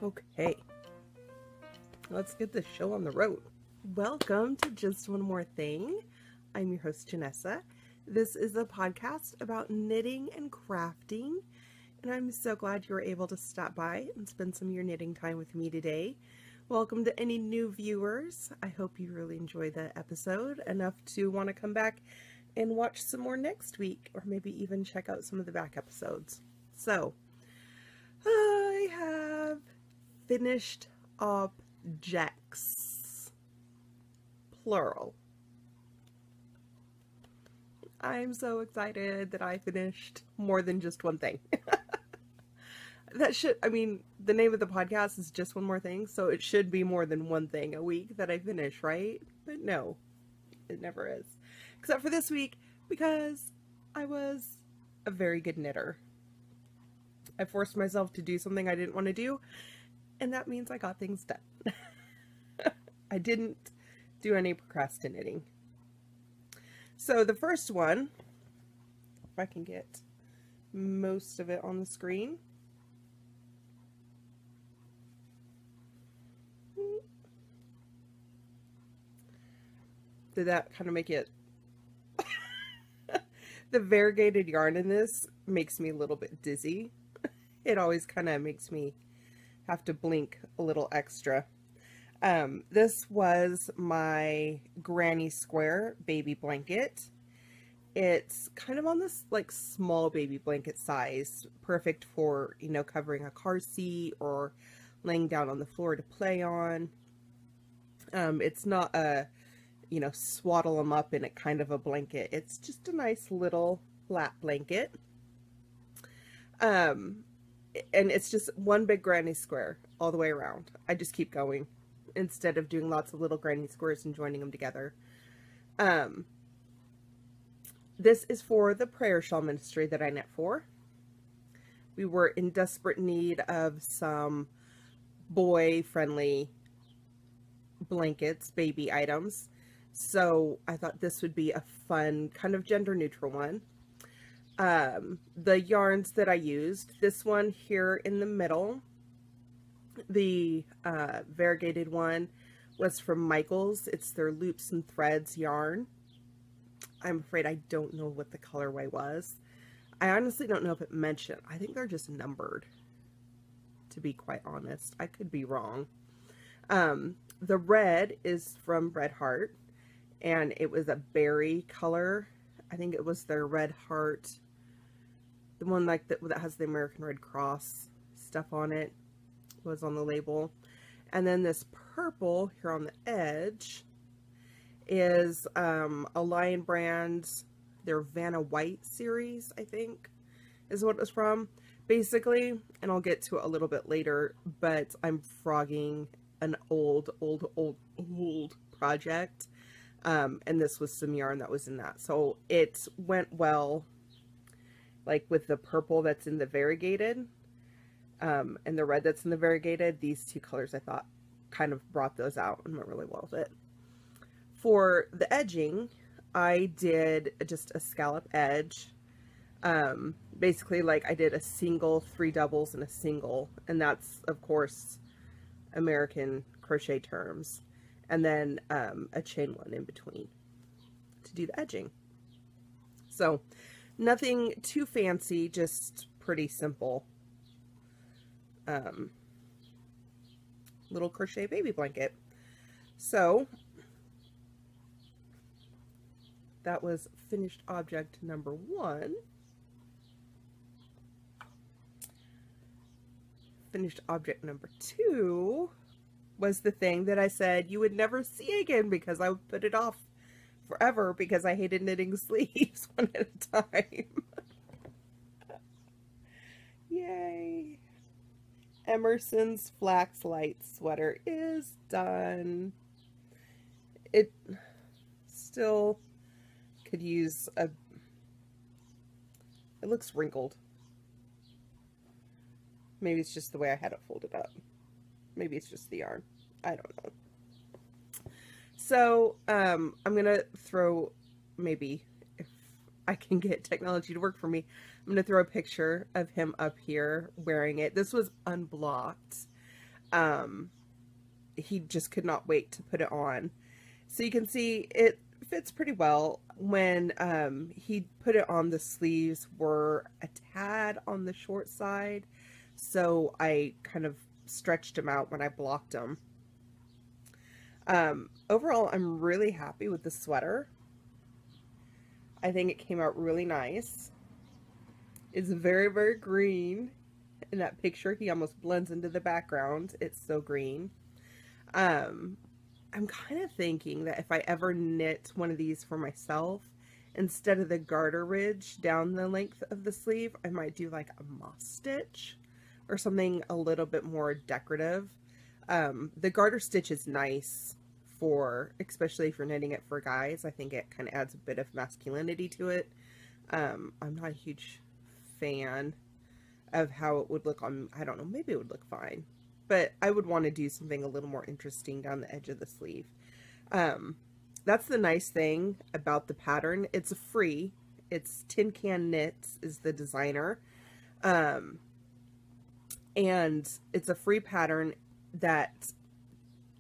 Okay, let's get this show on the road. Welcome to Just One More Thing. I'm your host, Janessa. This is a podcast about knitting and crafting, and I'm so glad you were able to stop by and spend some of your knitting time with me today. Welcome to any new viewers. I hope you really enjoyed the episode enough to want to come back and watch some more next week, or maybe even check out some of the back episodes. So, I have finished objects, plural. I'm so excited that I finished more than just one thing. The name of the podcast is Just One More Thing, so it should be more than one thing a week that I finish, right? But no, it never is. Except for this week, because I was a very good knitter. I forced myself to do something I didn't want to do, and that means I got things done. I didn't do any procrastinating. So the first one, if I can get most of it on the screen. Did that kind of make it? The variegated yarn in this makes me a little bit dizzy. It always kind of makes me have to blink a little extra. This was my granny square baby blanket. It's kind of on this like small baby blanket size, perfect for, you know, covering a car seat or laying down on the floor to play on. It's not a, you know, swaddle them up in a kind of a blanket. It's just a nice little lap blanket. And it's just one big granny square all the way around. I just keep going instead of doing lots of little granny squares and joining them together. This is for the prayer shawl ministry that I knit for. We were in desperate need of some boy-friendly blankets, baby items. So I thought this would be a fun, kind of gender-neutral one. The yarns that I used, this one here in the middle, the variegated one, was from Michaels. It's their Loops and Threads yarn. I'm afraid I don't know what the colorway was. I honestly don't know if it mentioned. I think they're just numbered, to be quite honest. I could be wrong. The red is from Red Heart, and it was a berry color. I think it was their Red Heart, the one like that has the American Red Cross stuff on it, was on the label. And then this purple here on the edge is a Lion brand, their Vanna White series, I think is what it was from. Basically, and I'll get to it a little bit later, but I'm frogging an old project, and this was some yarn that was in that, so it went well like with the purple that's in the variegated and the red that's in the variegated. These two colors I thought kind of brought those out and went really well with it. For the edging, I did just a scallop edge. Basically, like, I did a single, 3 doubles, and a single, and that's of course American crochet terms, and then a chain one in between to do the edging. So nothing too fancy, just pretty simple little crochet baby blanket. So that was finished object number 1. Finished object number 2 was the thing that I said you would never see again because I would put it off forever because I hated knitting sleeves one at a time. Yay! Emerson's Blacklight Sweater is done. It still could use a... It looks wrinkled. Maybe it's just the way I had it folded up. Maybe it's just the yarn. I don't know. So, I'm gonna throw, maybe, if I can get technology to work for me, I'm gonna throw a picture of him up here wearing it. This was unblocked. He just could not wait to put it on. So you can see it fits pretty well. When he put it on, the sleeves were a tad on the short side, so I kind of stretched them out when I blocked them. Overall, I'm really happy with the sweater. I think it came out really nice. It's very, very green. In that picture, he almost blends into the background. It's so green. I'm kind of thinking that if I ever knit one of these for myself, instead of the garter ridge down the length of the sleeve, I might do like a moss stitch or something a little bit more decorative. The garter stitch is nice for, especially if you're knitting it for guys. I think it kind of adds a bit of masculinity to it. I'm not a huge fan of how it would look on, I don't know, maybe it would look fine, but I would want to do something a little more interesting down the edge of the sleeve. That's the nice thing about the pattern. It's free. It's Tin Can Knits is the designer. And it's a free pattern that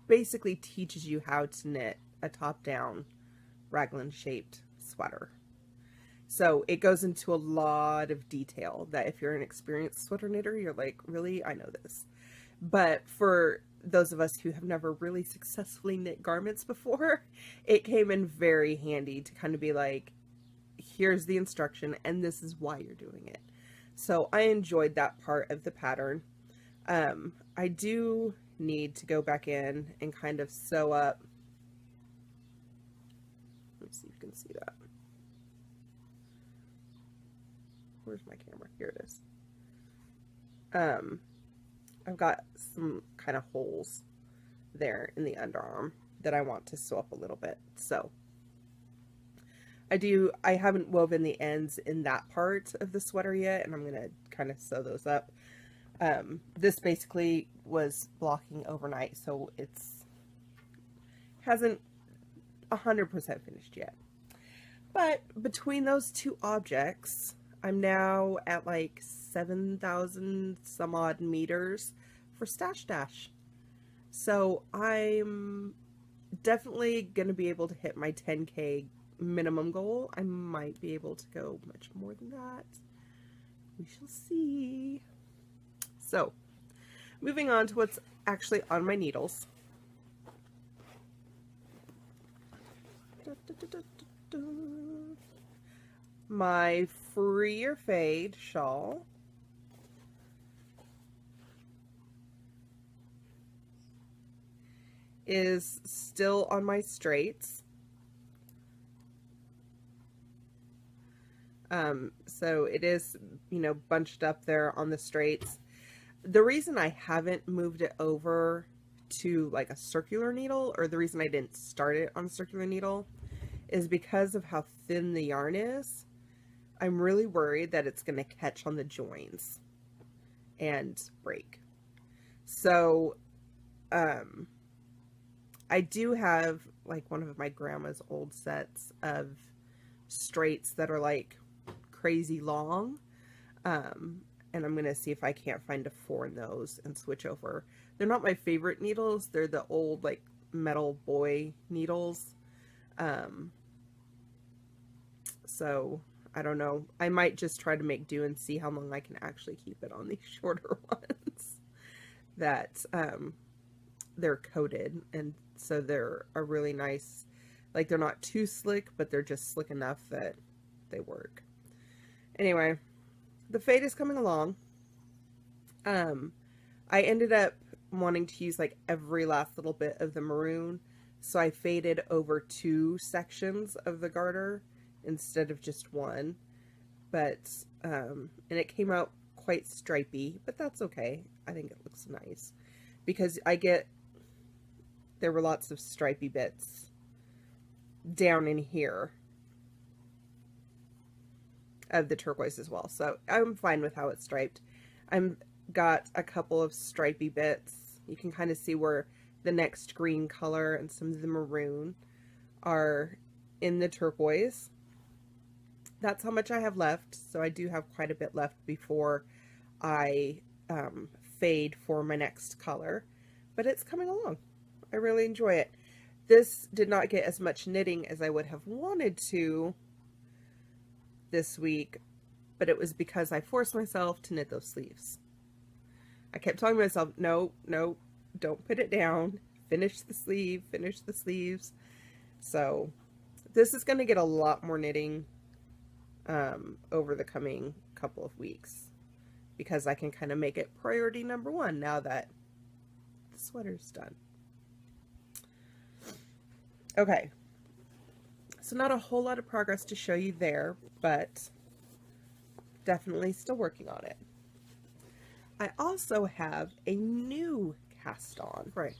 basically teaches you how to knit a top-down raglan shaped sweater. So it goes into a lot of detail that if you're an experienced sweater knitter, you're like, really? I know this. But for those of us who have never really successfully knit garments before, it came in very handy to kind of be like, here's the instruction and this is why you're doing it. So I enjoyed that part of the pattern. I do need to go back in and kind of sew up. Let's see if you can see that. Where's my camera? Here it is. I've got some kind of holes there in the underarm that I want to sew up a little bit. So I haven't woven the ends in that part of the sweater yet, and I'm going to kind of sew those up. This basically was blocking overnight, so hasn't 100% finished yet. But between those two objects, I'm now at like 7,000 some odd meters for Stash Dash. So I'm definitely going to be able to hit my 10K minimum goal. I might be able to go much more than that. We shall see. So, moving on to what's actually on my needles. My Free or Fade shawl. Is still on my straights. So it is, you know, bunched up there on the straights. The reason I haven't moved it over to like a circular needle, or the reason I didn't start it on a circular needle, is because of how thin the yarn is. I'm really worried that it's going to catch on the joins and break. So, I do have like one of my grandma's old sets of straights that are like crazy long. And I'm going to see if I can't find a 4 in those and switch over. They're not my favorite needles. They're the old like metal boy needles. So I don't know. I might just try to make do and see how long I can actually keep it on these shorter ones that they're coated, and so they're a really nice, like they're not too slick, but they're just slick enough that they work. Anyway, the fade is coming along. I ended up wanting to use like every last little bit of the maroon, so I faded over 2 sections of the garter instead of just one, but and it came out quite stripy, but that's okay. I think it looks nice because there were lots of stripy bits down in here of the turquoise as well, so I'm fine with how it's striped. I'm got a couple of stripy bits. You can kind of see where the next green color and some of the maroon are in the turquoise. That's how much I have left, so I do have quite a bit left before I fade for my next color. but it's coming along. I really enjoy it. This did not get as much knitting as I would have wanted to this week, but it was because I forced myself to knit those sleeves. I kept telling myself, no, no, don't put it down. Finish the sleeve, finish the sleeves. So this is going to get a lot more knitting over the coming couple of weeks, because I can kind of make it priority number one now that the sweater's done. Okay, so not a whole lot of progress to show you there, but definitely still working on it. I also have a new cast on. Right.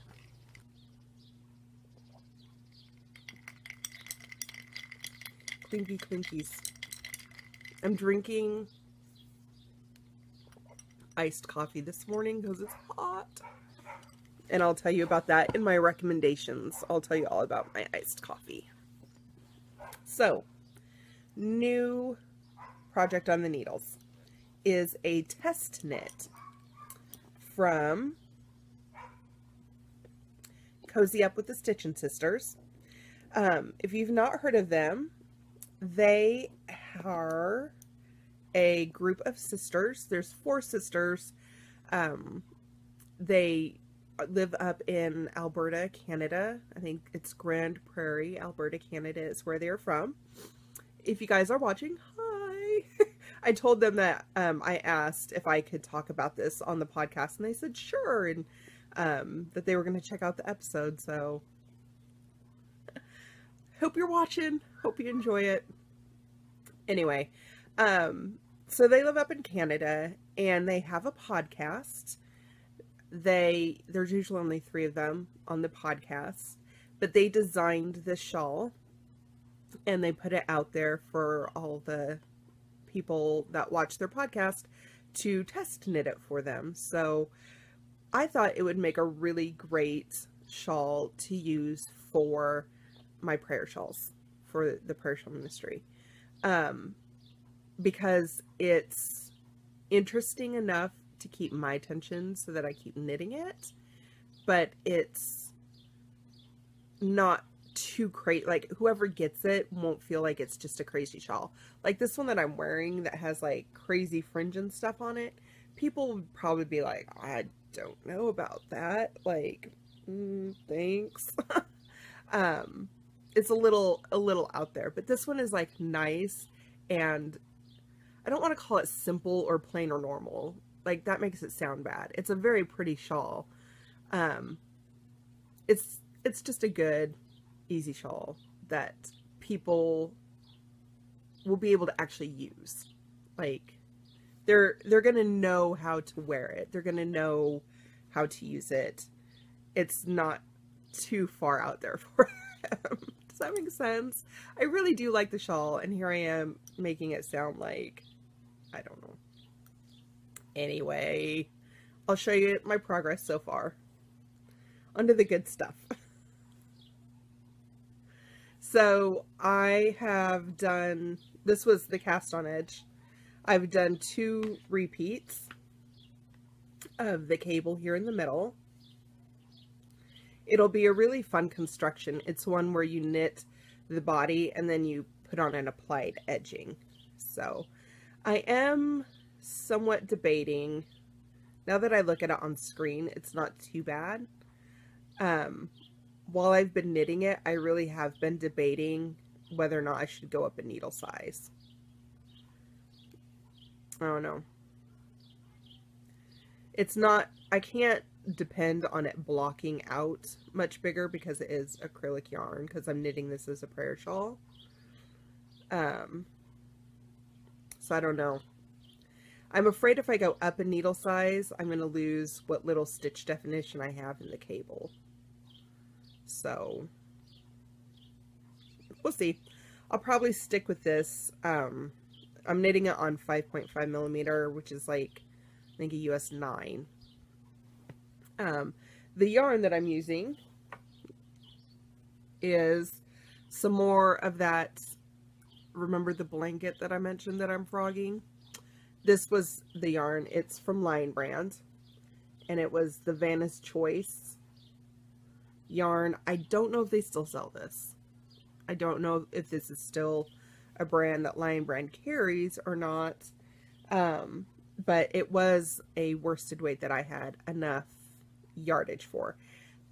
Clinky clinkies. I'm drinking iced coffee this morning because it's hot. And I'll tell you about that in my recommendations. I'll tell you all about my iced coffee. So, new project on the needles is a test knit from Cozy Up with the Stitchin' Sisters. If you've not heard of them, they are a group of sisters. There's 4 sisters. They live up in Alberta, Canada. I think it's Grand Prairie, Alberta, Canada is where they're from. If you guys are watching, hi! I told them that I asked if I could talk about this on the podcast, and they said sure, and that they were going to check out the episode, so hope you're watching. Hope you enjoy it. Anyway, so they live up in Canada, and they have a podcast. There's usually only 3 of them on the podcast, but they designed this shawl, and they put it out there for all the people that watch their podcast to test knit it for them. So I thought it would make a really great shawl to use for my prayer shawls for the prayer shawl ministry, because it's interesting enough to keep my attention so that I keep knitting it, but it's not too crazy. Like, whoever gets it won't feel like it's just a crazy shawl. Like this one that I'm wearing that has like crazy fringe and stuff on it, people would probably be like, I don't know about that, like, thanks. It's a little out there, but this one is like nice, and I don't want to call it simple or plain or normal. Like, that makes it sound bad. It's a very pretty shawl. It's just a good, easy shawl that people will be able to actually use. Like, they're gonna know how to wear it. They're gonna know how to use it. It's not too far out there for them. Does that make sense? I really do like the shawl, and here I am making it sound like, I don't know. Anyway, I'll show you my progress so far. Onto the good stuff. So I have done, this was the cast on edge. I've done 2 repeats of the cable here in the middle. It'll be a really fun construction. It's one where you knit the body and then you put on an applied edging. So I am somewhat debating, now that I look at it on screen, it's not too bad. While I've been knitting it, I really have been debating whether or not I should go up a needle size. I don't know. It's not, I can't depend on it blocking out much bigger because it is acrylic yarn, because I'm knitting this as a prayer shawl. So I don't know. I'm afraid if I go up a needle size, I'm going to lose what little stitch definition I have in the cable. So we'll see. I'll probably stick with this. I'm knitting it on 5.5 millimeter, which is like, I think, a US 9. The yarn that I'm using is some more of that, remember the blanket that I mentioned that I'm frogging? This was the yarn. It's from Lion Brand, and it was the Vanna's Choice yarn. I don't know if they still sell this. I don't know if this is still a brand that Lion Brand carries or not. But it was a worsted weight that I had enough yardage for.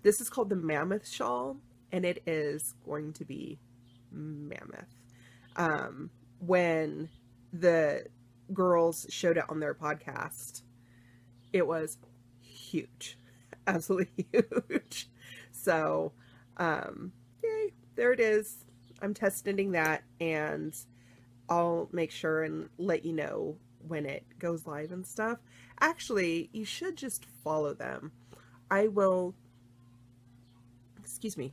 This is called the Mammoth Shawl, and it is going to be mammoth. When the girls showed it on their podcast, it was huge. Absolutely huge. So, yay, there it is. I'm test knitting that, and I'll make sure and let you know when it goes live and stuff. Actually, you should just follow them. I will, excuse me,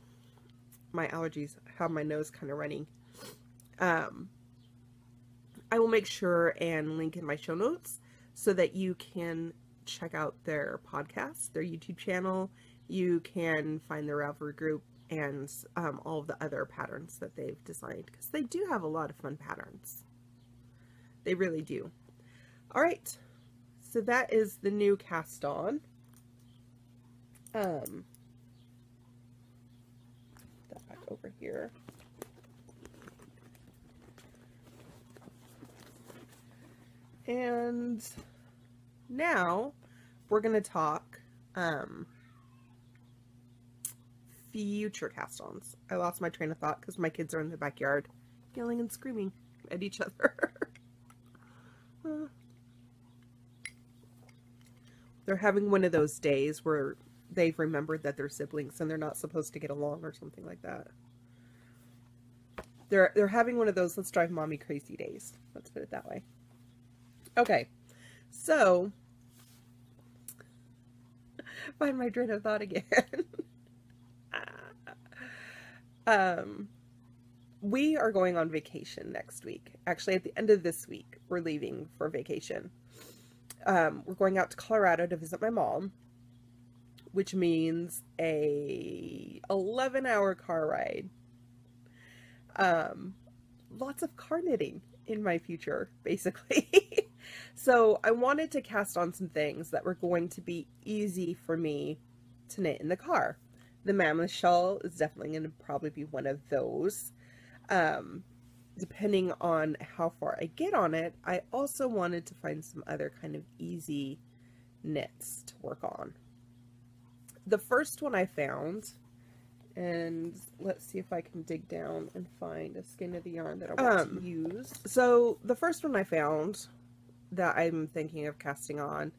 my allergies have my nose kind of running. I will make sure and link in my show notes so that you can check out their podcast, their YouTube channel. You can find their Ravelry group and all of the other patterns that they've designed, because they do have a lot of fun patterns. They really do. All right, so that is the new cast on. Put that back over here. And now we're going to talk future cast-ons. I lost my train of thought because my kids are in the backyard yelling and screaming at each other. They're having one of those days where they've remembered that they're siblings and they're not supposed to get along or something like that. They're having one of those let's drive mommy crazy days. Let's put it that way. Okay, so find my train of thought again. We are going on vacation next week. Actually, at the end of this week, we're leaving for vacation. We're going out to Colorado to visit my mom, which means a 11-hour car ride. Lots of car knitting in my future, basically. So I wanted to cast on some things that were going to be easy for me to knit in the car. The Mammoth Shawl is definitely going to probably be one of those. Depending on how far I get on it, I also wanted to find some other kind of easy knits to work on. The first one I found, and let's see if I can dig down and find a skein of the yarn that I want to use. So the first one I found that I'm thinking of casting on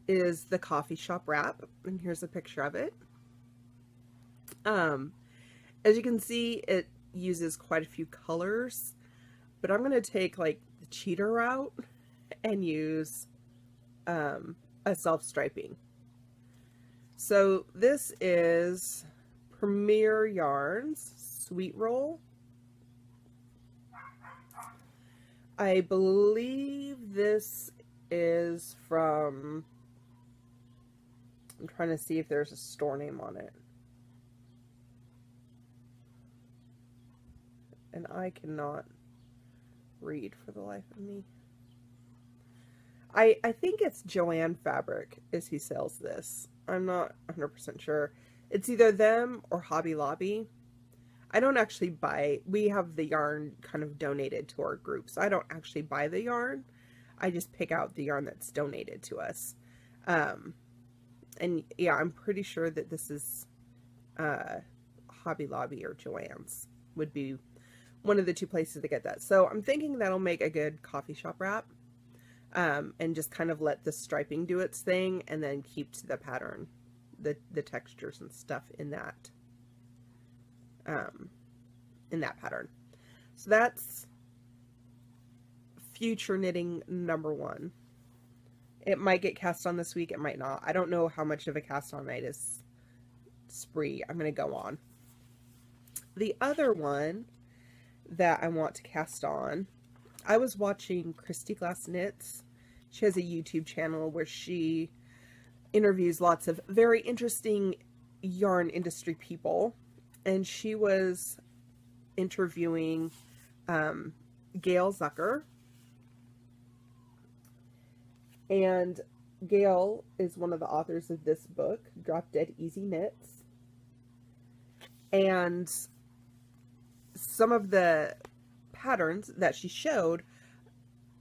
is the Coffee Shop Wrap, and here's a picture of it. As you can see, it uses quite a few colors, but I'm going to take like the cheater route and use a self-striping. So this is Premier Yarns Sweet Roll. I believe this is from, I'm trying to see if there's a store name on it. And I cannot read for the life of me. I think it's Joanne Fabric is who sells this. I'm not 100% sure. It's either them or Hobby Lobby. I don't actually buy, we have the yarn kind of donated to our group, so I don't actually buy the yarn. I just pick out the yarn that's donated to us. And yeah, I'm pretty sure that this is Hobby Lobby or Joann's would be one of the two places to get that. So I'm thinking that'll make a good coffee shop wrap. And just kind of let the striping do its thing and then keep to the pattern, the textures and stuff in that pattern. So that's future knitting number one. It might get cast on this week, it might not. I don't know how much of a cast on night is spree I'm going to go on. The other one that I want to cast on, I was watching Christy Glass Knits. She has a YouTube channel where she interviews lots of very interesting yarn industry people, and she was interviewing Gail Zucker, and Gail is one of the authors of this book, Drop Dead Easy Knits. And some of the patterns that she showed,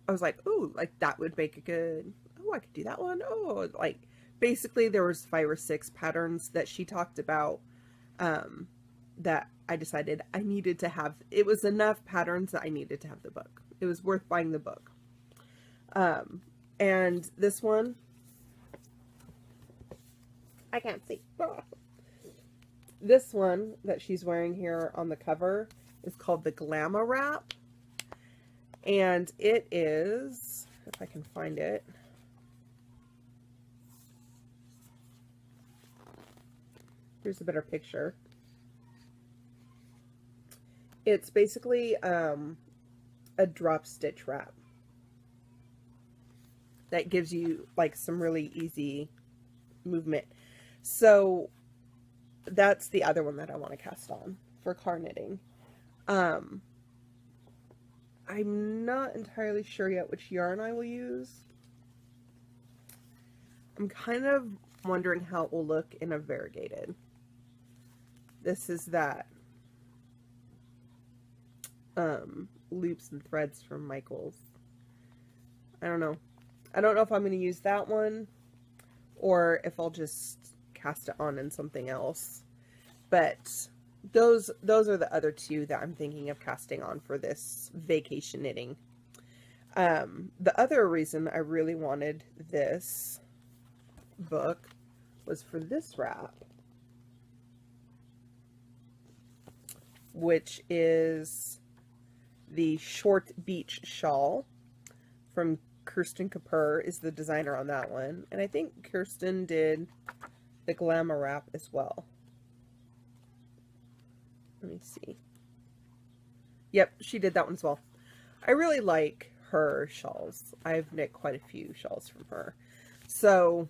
I was like, oh, like that would make a good, oh, I could do that one. Oh, like basically there was 5 or 6 patterns that she talked about that I decided I needed to have. It was enough patterns that I needed to have the book. It was worth buying the book. And this one, I can't see. This one that she's wearing here on the cover is called the Glamour Wrap. And it is, if I can find it, here's a better picture. It's basically a drop stitch wrap that gives you like some really easy movement. So that's the other one that I want to cast on for car knitting. I'm not entirely sure yet which yarn I will use. I'm kind of wondering how it will look in a variegated. This is that loops and threads from Michaels. I don't know. I don't know if I'm going to use that one or if I'll just cast it on in something else. But those are the other 2 that I'm thinking of casting on for this vacation knitting. The other reason I really wanted this book was for this wrap, which is the Short Beach Shawl from Kirsten Kapoor is the designer on that one. And I think Kirsten did the Glamour Wrap as well. Let me see. Yep, she did that one as well. I really like her shawls. I've knit quite a few shawls from her. So,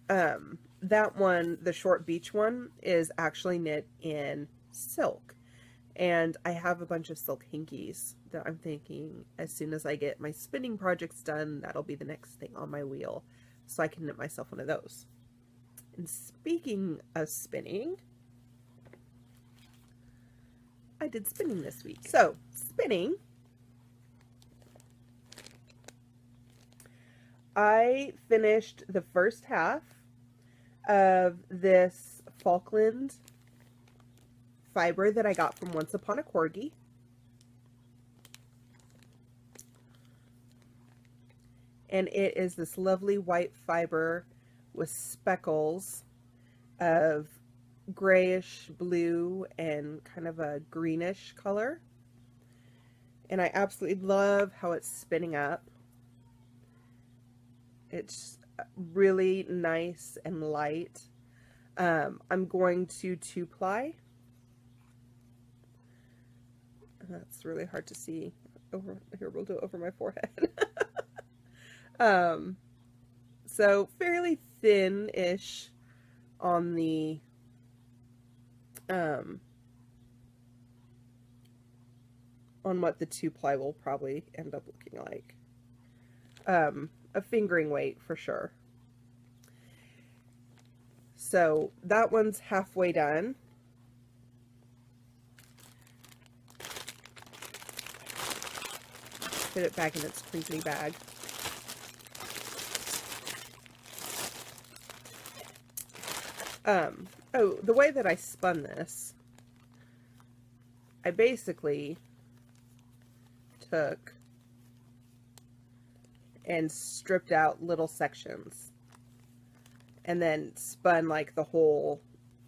that one, the Short Beach one, is actually knit in silk. And I have a bunch of silk hankies that I'm thinking as soon as I get my spinning projects done, that'll be the next thing on my wheel. So I can knit myself one of those. And speaking of spinning, I did spinning this week. So, spinning, I finished the first half of this Falkland fiber that I got from Once Upon a Corgi. And it is this lovely white fiber with speckles of grayish blue and kind of a greenish color. And I absolutely love how it's spinning up. It's really nice and light. I'm going to 2-ply. That's really hard to see. Over here, we'll do it over my forehead. So fairly thin-ish on the on what the 2-ply will probably end up looking like. A fingering weight for sure. So that one's halfway done. Put it back in its crinkly bag. Oh, the way that I spun this, I basically took and stripped out little sections and then spun like the whole,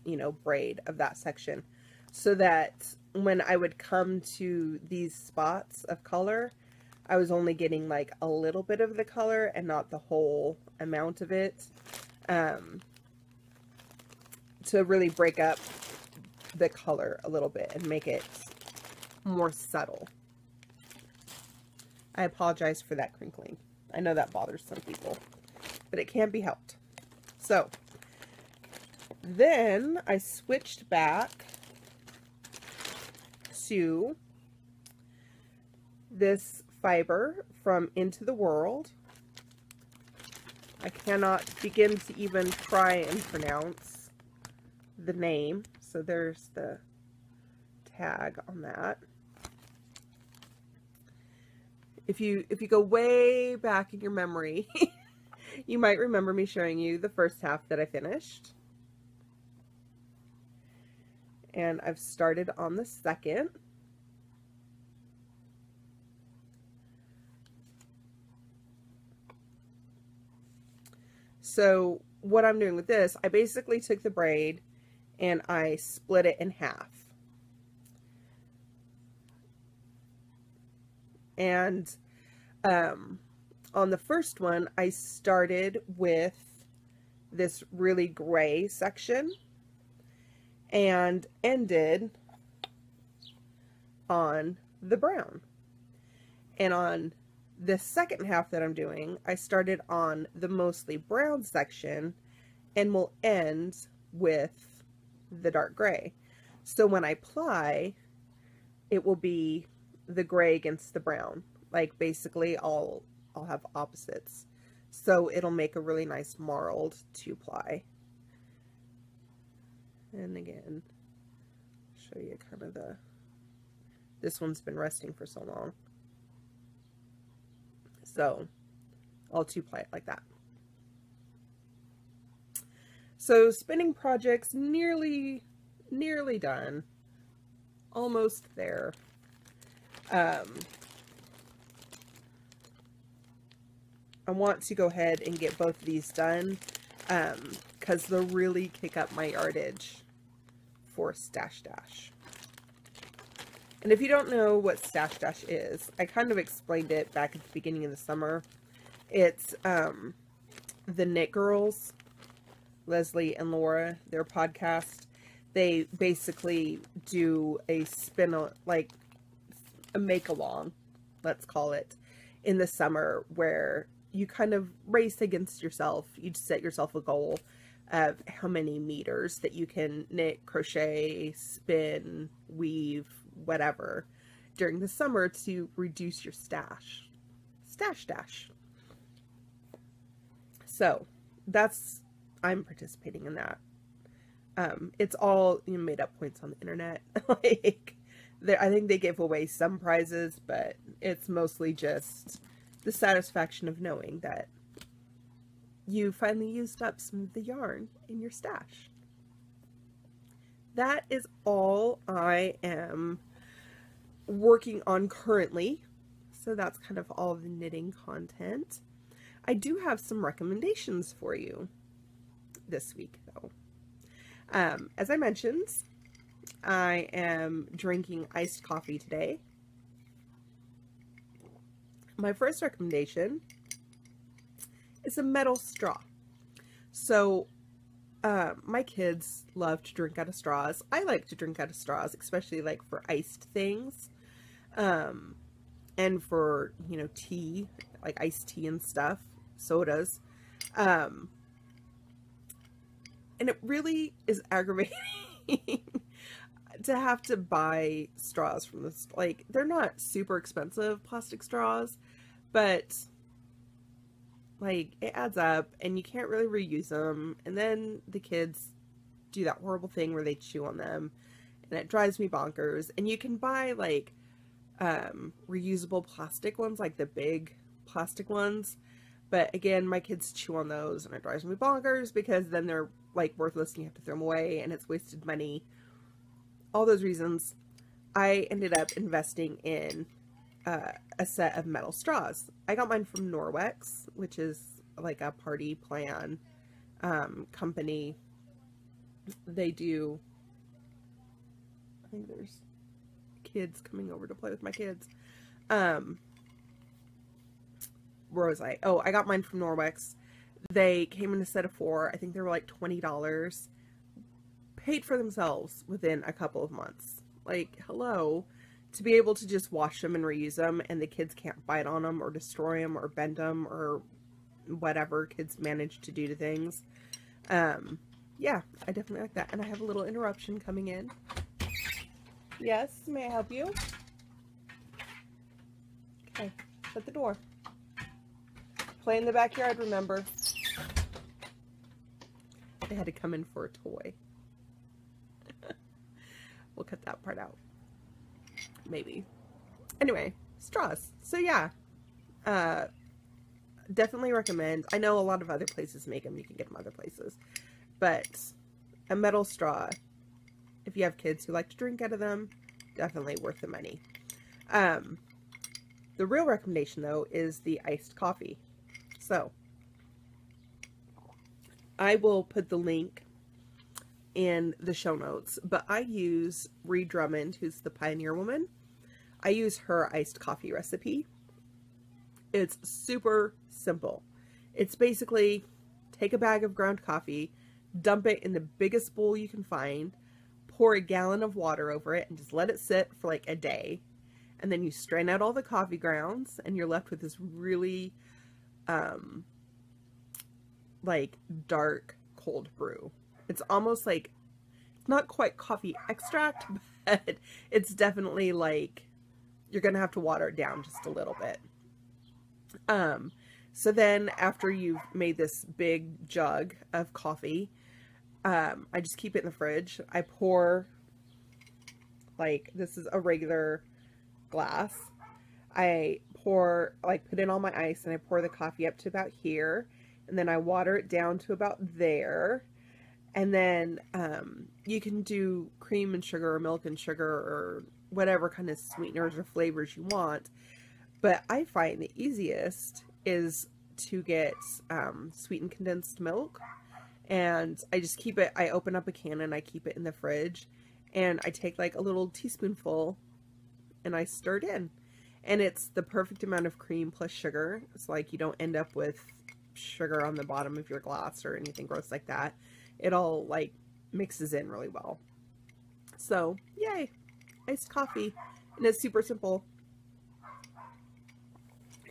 you know, braid of that section, so that when I would come to these spots of color, I was only getting like a little bit of the color and not the whole amount of it, to really break up the color a little bit and make it more subtle. I apologize for that crinkling. I know that bothers some people, but it can't be helped. So then I switched back to this fiber from Into the World. I cannot begin to even try and pronounce the name. So there's the tag on that. If you go way back in your memory, you might remember me showing you the first half that I finished. And I've started on the second. So what I'm doing with this, I basically took the braid and I split it in half. And on the first one, I started with this really gray section and ended on the brown. And on the second half that I'm doing, I started on the mostly brown section and will end with the dark gray. So when I ply, it will be the gray against the brown. Like basically I'll have opposites. So it'll make a really nice marled two ply. And again, show you kind of this one's been resting for so long. So I'll two ply it like that. So spinning project's nearly done. Almost there. I want to go ahead and get both of these done because they'll really kick up my yardage for Stash Dash. And if you don't know what Stash Dash is, I kind of explained it back at the beginning of the summer. It's the Knit Girls, Leslie and Laura, their podcast. They basically do a spin, like a make-along, let's call it, in the summer where you kind of race against yourself. You set yourself a goal of how many meters that you can knit, crochet, spin, weave, whatever during the summer to reduce your stash. Stash Dash. So I'm participating in that. It's all made up points on the internet. Like, I think they give away some prizes, but it's mostly just the satisfaction of knowing that you finally used up some of the yarn in your stash. That is all I am working on currently. So that's kind of all the knitting content. I do have some recommendations for you this week, though. As I mentioned, I am drinking iced coffee today. My first recommendation is a metal straw. So, my kids love to drink out of straws. I like to drink out of straws, especially like for iced things. And for, tea, like iced tea and stuff, sodas. And it really is aggravating to have to buy straws from this. Like, they're not super expensive plastic straws, but like it adds up and you can't really reuse them. And then the kids do that horrible thing where they chew on them and it drives me bonkers. And you can buy like reusable plastic ones, like the big plastic ones. But again, my kids chew on those and it drives me bonkers because then they're like worthless and you have to throw them away and it's wasted money. All those reasons, I ended up investing in a set of metal straws. I got mine from Norwex, which is like a party plan company. They do, I think there's kids coming over to play with my kids. Where was I? Oh, I got mine from Norwex. They came in a set of 4. I think they were like $20. Paid for themselves within a couple of months. Like, hello. To be able to just wash them and reuse them and the kids can't bite on them or destroy them or bend them or whatever kids manage to do to things. Yeah, I definitely like that. And I have a little interruption coming in. Yes, may I help you? Okay, shut the door. Play in the backyard, remember. They had to come in for a toy. We'll cut that part out. Maybe. Anyway, straws. So yeah, definitely recommend. I know a lot of other places make them. You can get them other places. But a metal straw, if you have kids who like to drink out of them, definitely worth the money. The real recommendation, though, is the iced coffee. So, I will put the link in the show notes, but I use Ree Drummond, who's the Pioneer Woman. I use her iced coffee recipe. It's super simple. It's basically take a bag of ground coffee, dump it in the biggest bowl you can find, pour a gallon of water over it, and just let it sit for like a day. And then you strain out all the coffee grounds, and you're left with this really, like, dark cold brew. It's almost like, it's not quite coffee extract, but it's definitely like, you're going to have to water it down just a little bit. So then after you've made this big jug of coffee, I just keep it in the fridge. I pour, like, this is a regular glass. I pour, like, put in all my ice, and I pour the coffee up to about here, and then I water it down to about there. And then you can do cream and sugar or milk and sugar or whatever kind of sweeteners or flavors you want. But I find the easiest is to get sweetened condensed milk. And I just keep it, I open up a can and I keep it in the fridge. And I take like a little teaspoonful and I stir it in. And it's the perfect amount of cream plus sugar. It's like you don't end up with sugar on the bottom of your glass or anything gross like that. It all like mixes in really well. So yay, iced coffee. And it's super simple.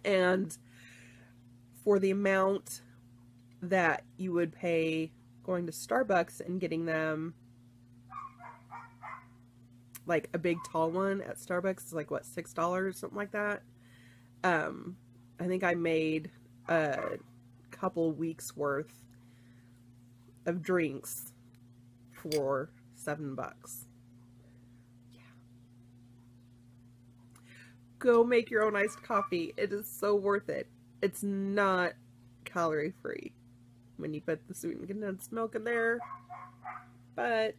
And for the amount that you would pay going to Starbucks and getting them, like a big tall one at Starbucks is like what, $6, something like that. I think I made a couple weeks worth of drinks for $7. Yeah. Go make your own iced coffee. It is so worth it. It's not calorie free when you put the sweetened condensed milk in there, but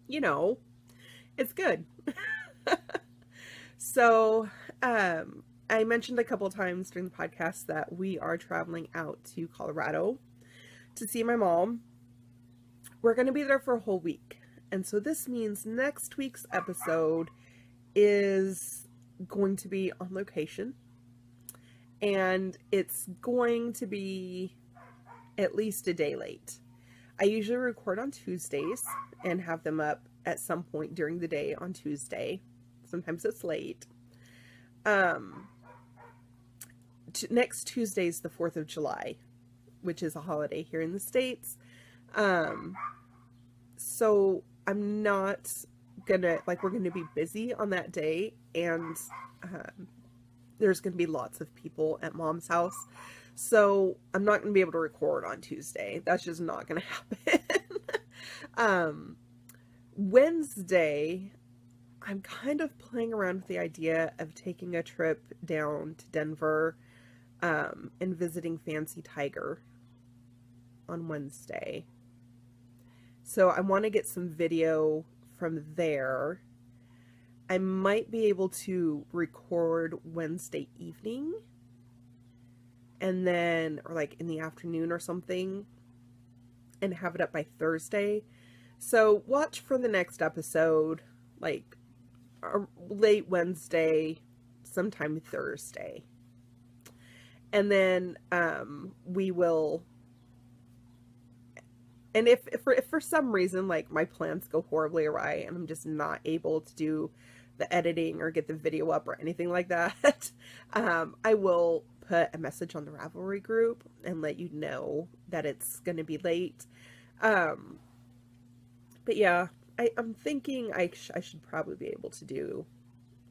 you know, it's good. So, I mentioned a couple times during the podcast that we are traveling out to Colorado to see my mom. We're going to be there for a whole week. And so this means next week's episode is going to be on location. And it's going to be at least a day late. I usually record on Tuesdays and have them up at some point during the day on Tuesday. Sometimes it's late. Next Tuesday is the 4th of July, which is a holiday here in the States. So I'm not gonna, like, we're gonna be busy on that day, and there's gonna be lots of people at Mom's house. So I'm not gonna be able to record on Tuesday. That's just not gonna happen. Wednesday, I'm kind of playing around with the idea of taking a trip down to Denver and visiting Fancy Tiger on Wednesday. So I want to get some video from there. I might be able to record Wednesday evening and then, or like in the afternoon or something, and have it up by Thursday. So watch for the next episode, like late Wednesday, sometime Thursday. And then we will, and if for some reason, like, my plans go horribly awry and I'm just not able to do the editing or get the video up or anything like that, I will put a message on the Ravelry group and let you know that it's going to be late. But yeah, I'm thinking I should probably be able to do,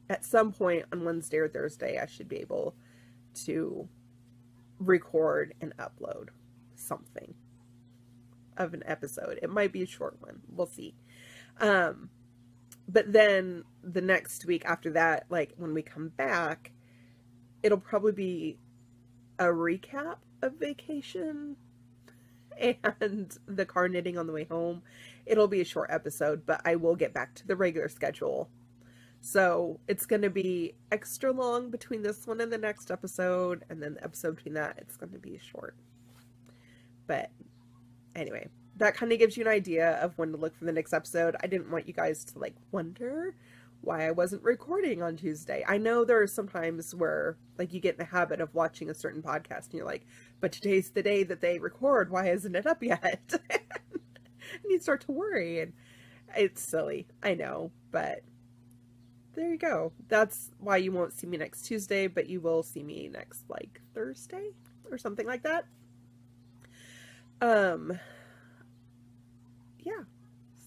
at some point on Wednesday or Thursday, I should be able to record and upload something. of an episode. It might be a short one. We'll see. But then the next week after that, like when we come back, it'll probably be a recap of vacation and the car knitting on the way home. It'll be a short episode, but I will get back to the regular schedule. So it's going to be extra long between this one and the next episode, and then the episode between that, it's going to be short. But anyway, that kind of gives you an idea of when to look for the next episode. I didn't want you guys to like wonder why I wasn't recording on Tuesday. I know there are some times where like you get in the habit of watching a certain podcast and you're like, but today's the day that they record. Why isn't it up yet? And you start to worry, and it's silly. I know, but there you go. That's why you won't see me next Tuesday, but you will see me next like Thursday or something like that. Yeah.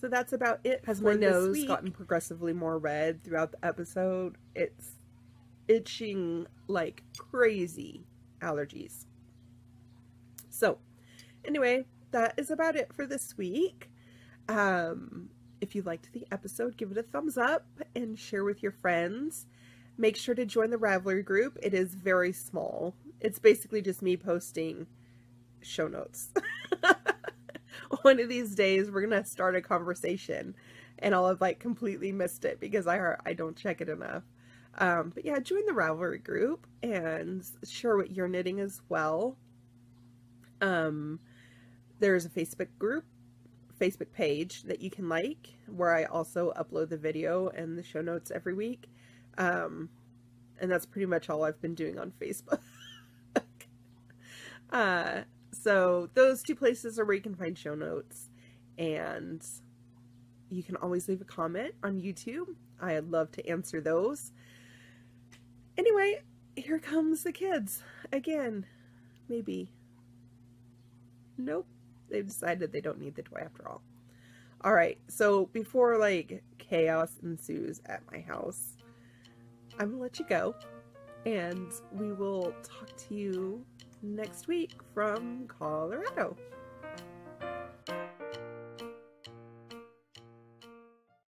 So that's about it. Has my nose gotten progressively more red throughout the episode? It's itching like crazy allergies. So anyway, that is about it for this week. If you liked the episode, give it a thumbs up and share with your friends. Make sure to join the Ravelry group. It is very small. It's basically just me posting show notes. One of these days we're gonna start a conversation and I'll have like completely missed it because I don't check it enough. But yeah, join the Ravelry group and share what you're knitting as well. There's a Facebook page that you can like, where I also upload the video and the show notes every week. And that's pretty much all I've been doing on Facebook. So those two places are where you can find show notes, and you can always leave a comment on YouTube. I'd love to answer those. Anyway, here comes the kids again. Maybe. Nope. They've decided they don't need the toy after all. Alright, so before like chaos ensues at my house, I'm gonna let you go, and we will talk to you next week from Colorado.